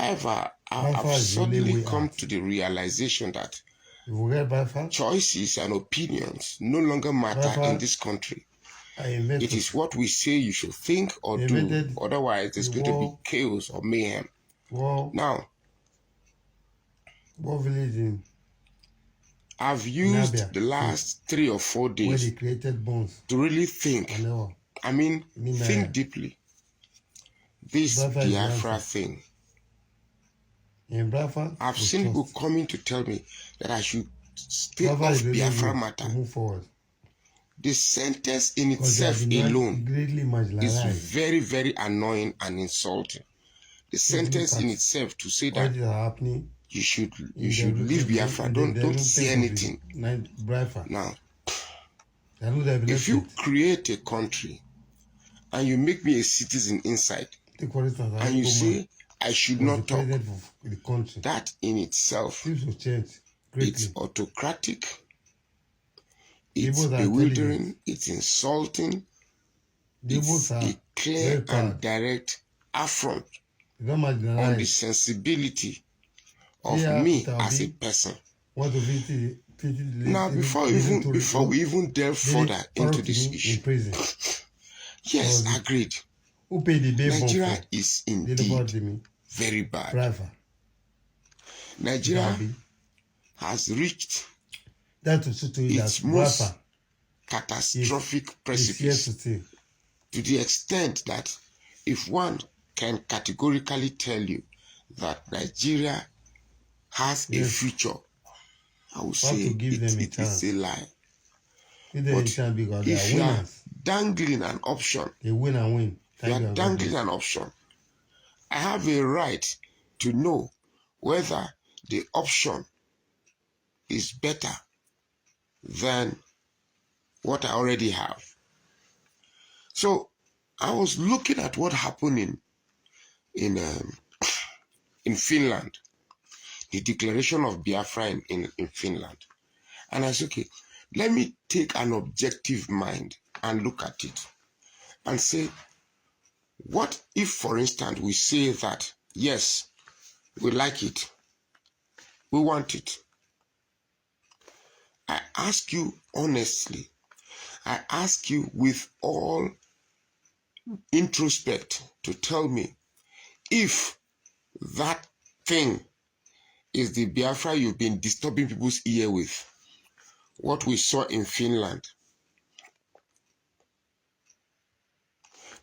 However, I've suddenly come to the realization that choices and opinions no longer matter in this country. It is what we say you should think or do. Otherwise, there's going to be chaos or mayhem. Now, I've used the last 3 or 4 days to really think. I mean, think deeply. This Biafra thing. I've seen people coming to tell me that I should stay off Biafra matter. The sentence in itself alone is very, very annoying and insulting. The sentence in itself to say that you should leave Biafra, don't say anything. Now, if you create a country and you make me a citizen inside, and you say I should not talk, that in itself, it's autocratic, it's bewildering, it's insulting, it's a clear and direct affront on the sensibility of me as a person. Now, before we even delve further into this issue, yes, agreed. Nigeria is indeed very bad. Nigeria has reached its most catastrophic precipice to the extent that if one can categorically tell you that Nigeria has a future, I would say it is a lie. But if you are dangling an option, I have a right to know whether the option is better than what I already have. So I was looking at what happened in Finland, the declaration of Biafra in Finland. And I said, okay, let me take an objective mind and look at it and say, what if, for instance, we say that, yes, we like it, we want it. I ask you honestly, I ask you with all introspect to tell me if that thing is the Biafra you've been disturbing people's ear with, what we saw in Finland.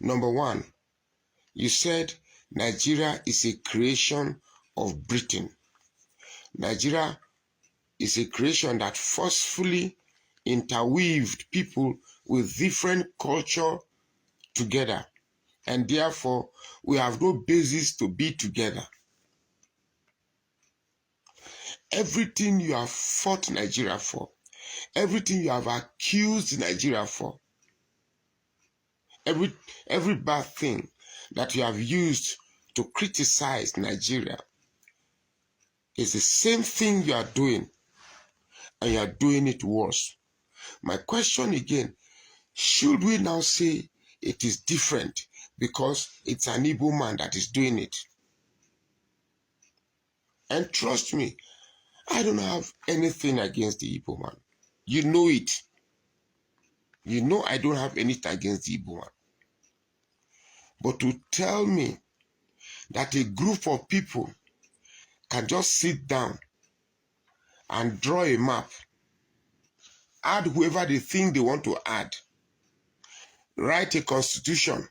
Number one, you said Nigeria is a creation of Britain. Nigeria is a creation that forcefully interweaved people with different culture together, and therefore we have no basis to be together. Everything you have fought Nigeria for, everything you have accused Nigeria for, every bad thing that you have used to criticize Nigeria is the same thing you are doing, and you are doing it worse. My question again, should we now say it is different because it's an Igbo man that is doing it? And trust me, I don't have anything against the Igbo man. You know it. You know I don't have anything against the Igbo man. But to tell me that a group of people can just sit down and draw a map, add whoever they think they want to add, write a constitution,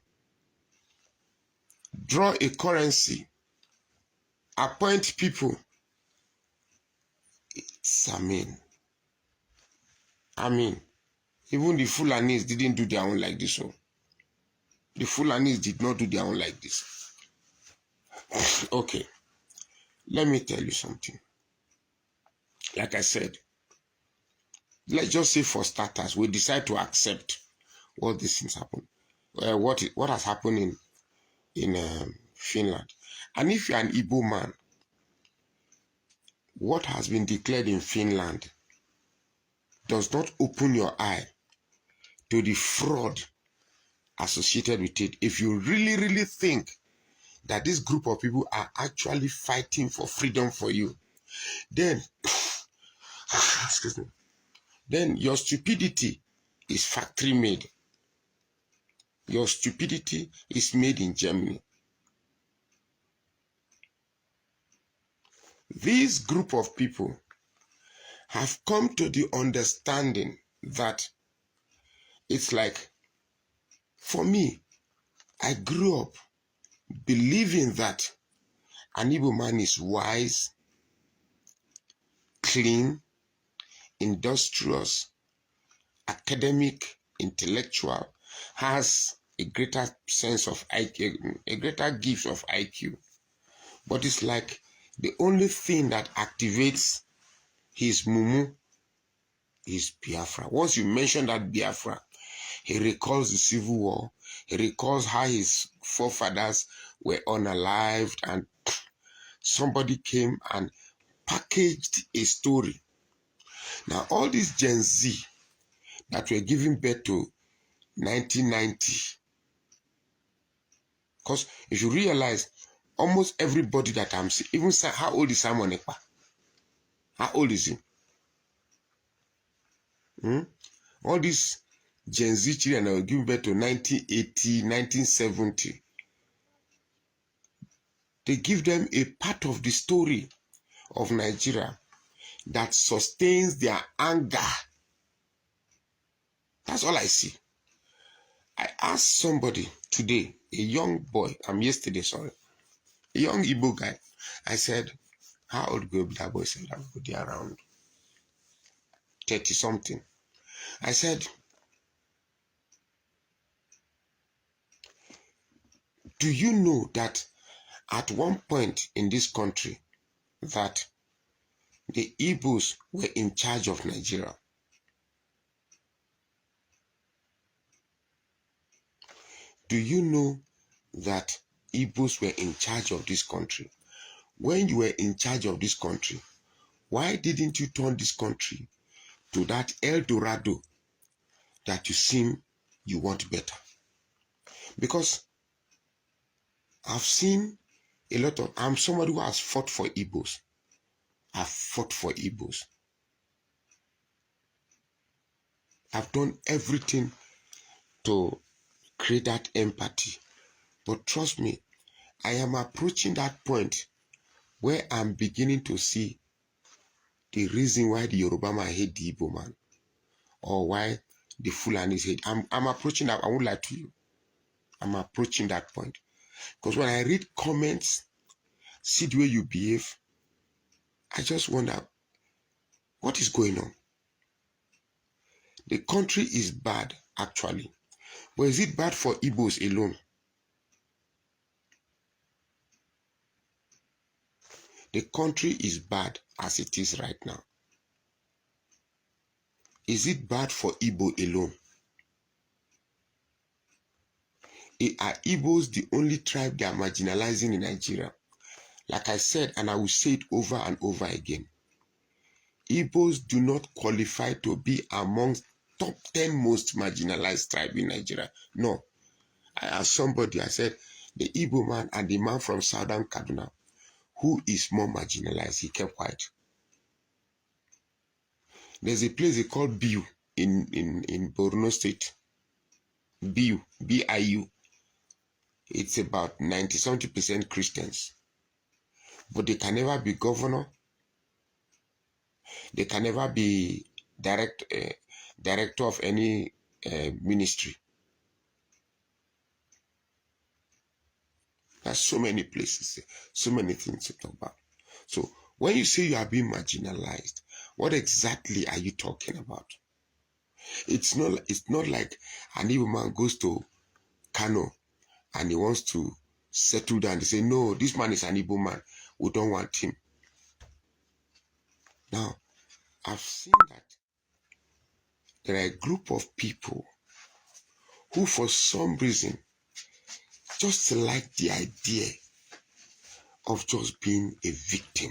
draw a currency, appoint people, it's, I mean, even the Fulanis didn't do their own like this. So the Fulanis did not do their own like this. Okay, let me tell you something. Like I said, let's just say for starters, we decide to accept what these things happen. What has happened in Finland. And if you're an Igbo man, what has been declared in Finland does not open your eye to the fraud associated with it. If you really, really think that this group of people are actually fighting for freedom for you, then, excuse me, then your stupidity is factory made. Your stupidity is made in Germany. This group of people have come to the understanding that it's like, for me, I grew up believing that an Igbo man is wise, clean, industrious, academic, intellectual, has a greater sense of IQ, a greater gift of IQ. But it's like the only thing that activates his mumu is Biafra. Once you mention that Biafra, he recalls the Civil War. He recalls how his forefathers were unalived and somebody came and packaged a story. Now, all these Gen Z that were giving birth to 1990, because if you realize, almost everybody that I'm seeing, even how old is Simon Ekpa? How old is he? All these Gen Z children that were giving birth to 1980, 1970, they give them a part of the story of Nigeria that sustains their anger. That's all I see. I asked somebody today, a young boy, a young Igbo guy. I said, how old will that boy? Said, I'm going to be around 30 something. I said, do you know that at one point in this country that the Igbos were in charge of Nigeria? Do you know that Igbos were in charge of this country? When you were in charge of this country, why didn't you turn this country to that El Dorado that you seem you want better? Because I've seen a lot of, I'm somebody who has fought for Igbos. I've fought for Igbos. I've done everything to create that empathy. But trust me, I am approaching that point where I'm beginning to see the reason why the Yoruba man hate the Igbo man, or why the Fulanis hate. I'm approaching that. I won't lie to you. I'm approaching that point. Because when I read comments, see the way you behave, I just wonder, what is going on? The country is bad, actually. But is it bad for Igbos alone? The country is bad as it is right now. Is it bad for Igbo alone? Are Igbos the only tribe they are marginalizing in Nigeria? Like I said, and I will say it over and over again, Igbos do not qualify to be amongst top 10 most marginalized tribe in Nigeria. No. I asked somebody, I said, the Igbo man and the man from Southern Kaduna, who is more marginalized? He kept quiet. There's a place they call Biu in Borno State. Biu, B-I-U. It's about 90-70% Christians. But they can never be governor. They can never be director of any ministry. There's so many places, so many things to talk about. So when you say you are being marginalized, what exactly are you talking about? It's not like an Igbo man goes to Kano and he wants to settle down. They say, no, this man is an Igbo man. We don't want him. Now, I've seen that there are a group of people who, for some reason, just like the idea of just being a victim.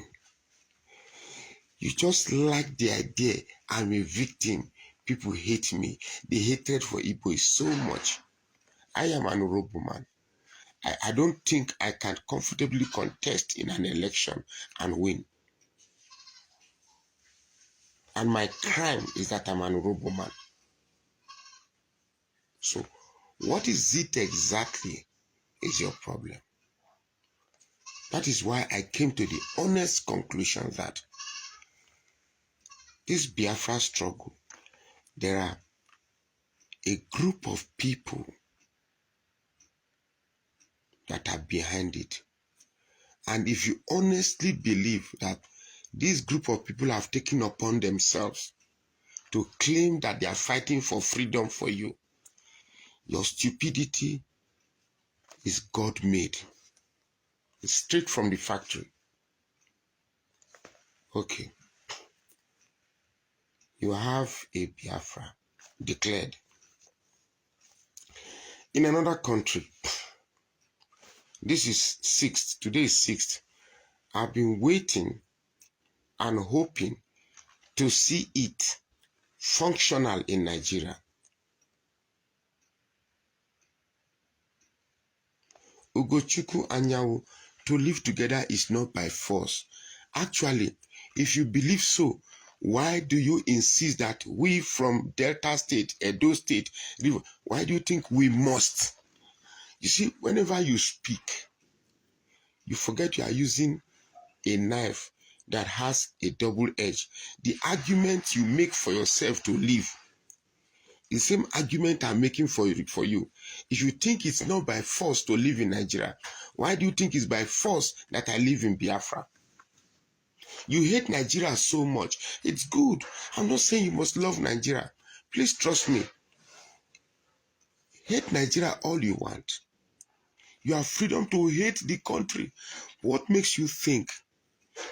You just like the idea, I'm a victim. People hate me. The hatred for Igbo is so much. I am an Orobo man. I don't think I can comfortably contest in an election and win. And my crime is that I'm an honorable man. So, what is it exactly is your problem? That is why I came to the honest conclusion that this Biafra struggle, there are a group of people that are behind it. And if you honestly believe that this group of people have taken upon themselves to claim that they are fighting for freedom for you, your stupidity is God-made. It's straight from the factory. Okay. You have a Biafra declared. In another country, this is 6th, today is 6th. I've been waiting and hoping to see it functional in Nigeria. Ugochukwu Anyanwu, to live together is not by force. Actually, if you believe so, why do you insist that we from Delta State, Edo State, why do you think we must? You see, whenever you speak, you forget you are using a knife that has a double edge. The argument you make for yourself to live, the same argument I'm making for you. If you think it's not by force to live in Nigeria, why do you think it's by force that I live in Biafra? You hate Nigeria so much. It's good. I'm not saying you must love Nigeria. Please trust me. Hate Nigeria all you want. You have freedom to hate the country. What makes you think,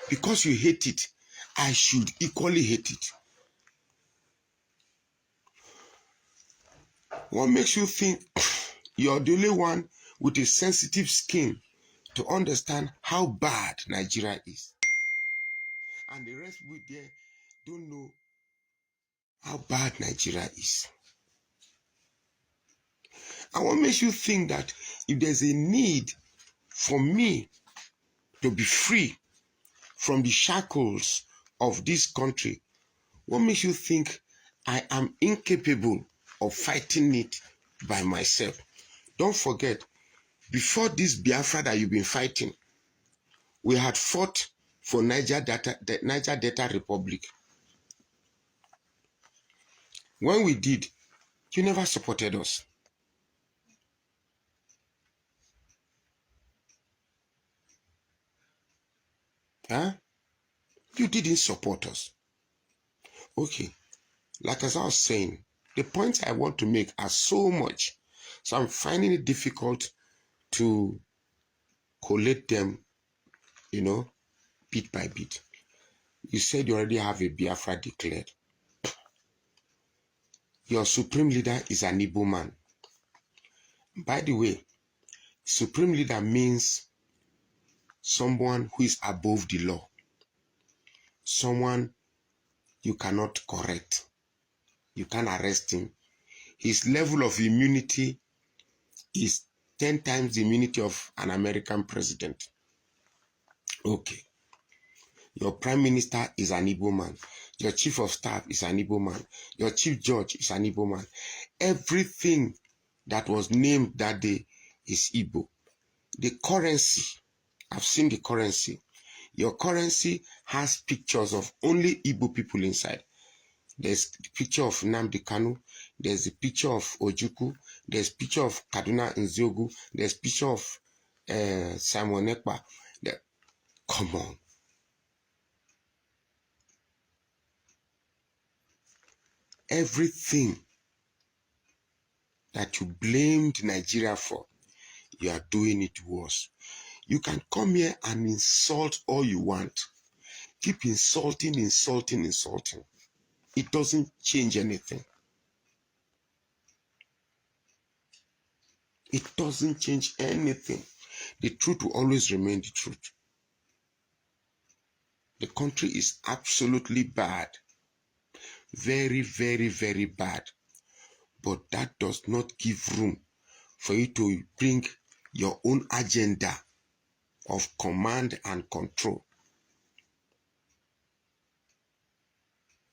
because you hate it, I should equally hate it? What makes you think you're the only one with a sensitive skin to understand how bad Nigeria is? And the rest with there don't know how bad Nigeria is. And what makes you think that if there's a need for me to be free from the shackles of this country, what makes you think I am incapable of fighting it by myself? Don't forget, before this Biafra that you've been fighting, we had fought for Niger Delta Republic. When we did, you never supported us. Huh? You didn't support us. Okay. Like as I was saying, the points I want to make are so much. So I'm finding it difficult to collate them, bit by bit. You said you already have a Biafra declared. Your supreme leader is an Igbo man. By the way, supreme leader means someone who is above the law. Someone you cannot correct. You can't arrest him. His level of immunity is 10 times the immunity of an American president. Okay. Your prime minister is an Igbo man. Your chief of staff is an Igbo man. Your chief judge is an Igbo man. Everything that was named that day is Igbo. The currency, I've seen the currency. Your currency has pictures of only Igbo people inside. There's the picture of Nnamdi Kanu. There's the picture of Ojukwu. There's picture of Kaduna Nziogu. There's picture of Simon Ekpa. Come on. Everything that you blamed Nigeria for, you are doing it worse. You can come here and insult all you want. Keep insulting. It doesn't change anything. It doesn't change anything. The truth will always remain the truth. The country is absolutely bad. Very, very, very bad. But that does not give room for you to bring your own agenda of command and control.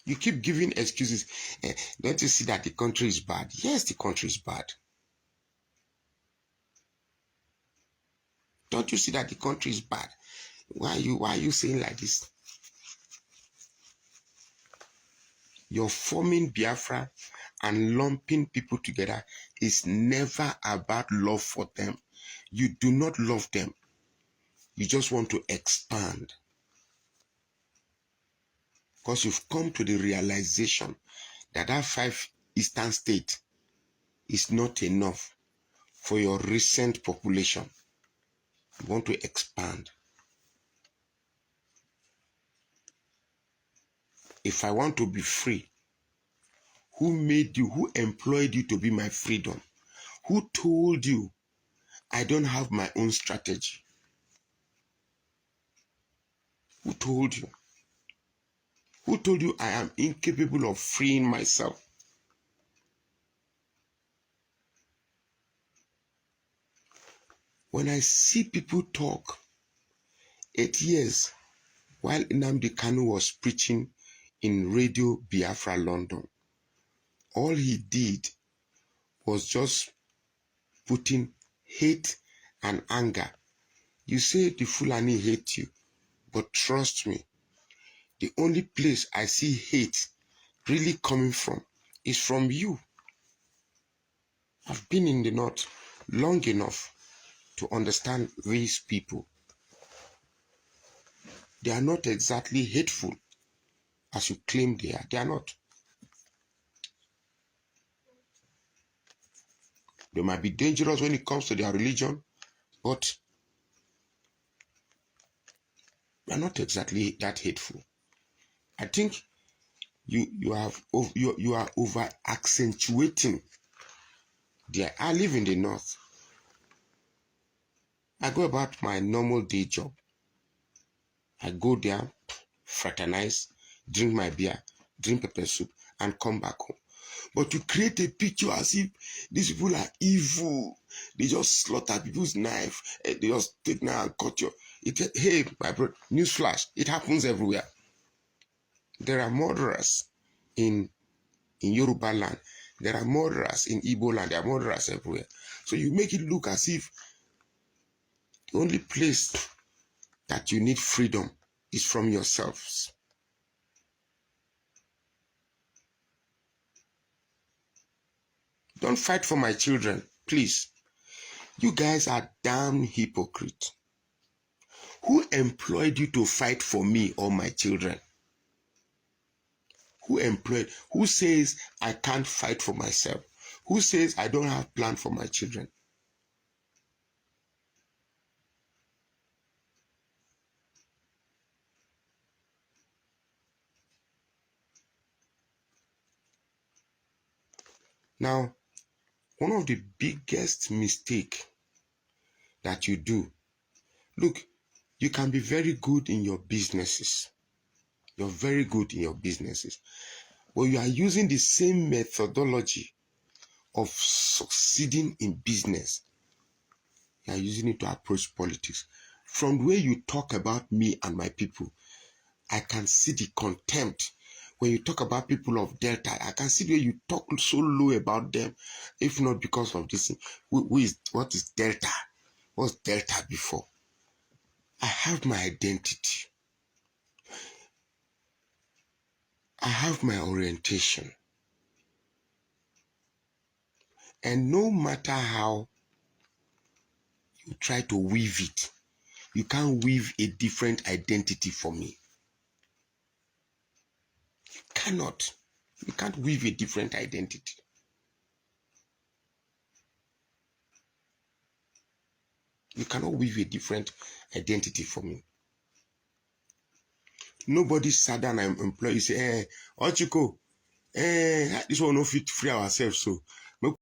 You keep giving excuses. Don't you see that the country is bad? Yes, the country is bad. Don't you see that the country is bad? Why are you saying like this? You're forming Biafra and lumping people together is never about love for them. You do not love them. You just want to expand. Because you've come to the realization that 5 eastern states is not enough for your recent population. You want to expand. If I want to be free, who made you, who employed you to be my freedom? Who told you I don't have my own strategy? Who told you? Who told you I am incapable of freeing myself? When I see people talk 8 years while Nnamdi Kanu was preaching in Radio Biafra, London, all he did was just putting hate and anger. You say the Fulani hate you, but trust me, the only place I see hate really coming from is from you. I've been in the north long enough to understand these people. They are not exactly hateful as you claim they are. They are not. They might be dangerous when it comes to their religion, but they are not exactly that hateful. I think you are over accentuating there. I live in the north. I go about my normal day job. I go there, fraternize, drink my beer, drink pepper soup, and come back home. But to create a picture as if these people are evil, they just slaughter people's knife, they just take now and cut your. Hey, my brother, newsflash, it happens everywhere. There are murderers in Yoruba land. There are murderers in Igbo land. There are murderers everywhere. So you make it look as if the only place that you need freedom is from yourselves. Don't fight for my children, please. You guys are damn hypocrite. Who employed you to fight for me or my children? Who says I can't fight for myself? Who says I don't have plan for my children? Now, one of the biggest mistakes that you do, look, you can be very good in your businesses. You're very good in your businesses. But you are using the same methodology of succeeding in business. You are using it to approach politics. From the way you talk about me and my people, I can see the contempt. When you talk about people of Delta, I can see the way you talk so low about them, if not because of this thing. What is Delta? What's Delta before? I have my identity. I have my orientation. And no matter how you try to weave it, you can't weave a different identity for me. You cannot. You can't weave a different identity. You cannot weave a different identity for me. Nobody sat down and employee say, Ochiko, this one no fit free ourselves. So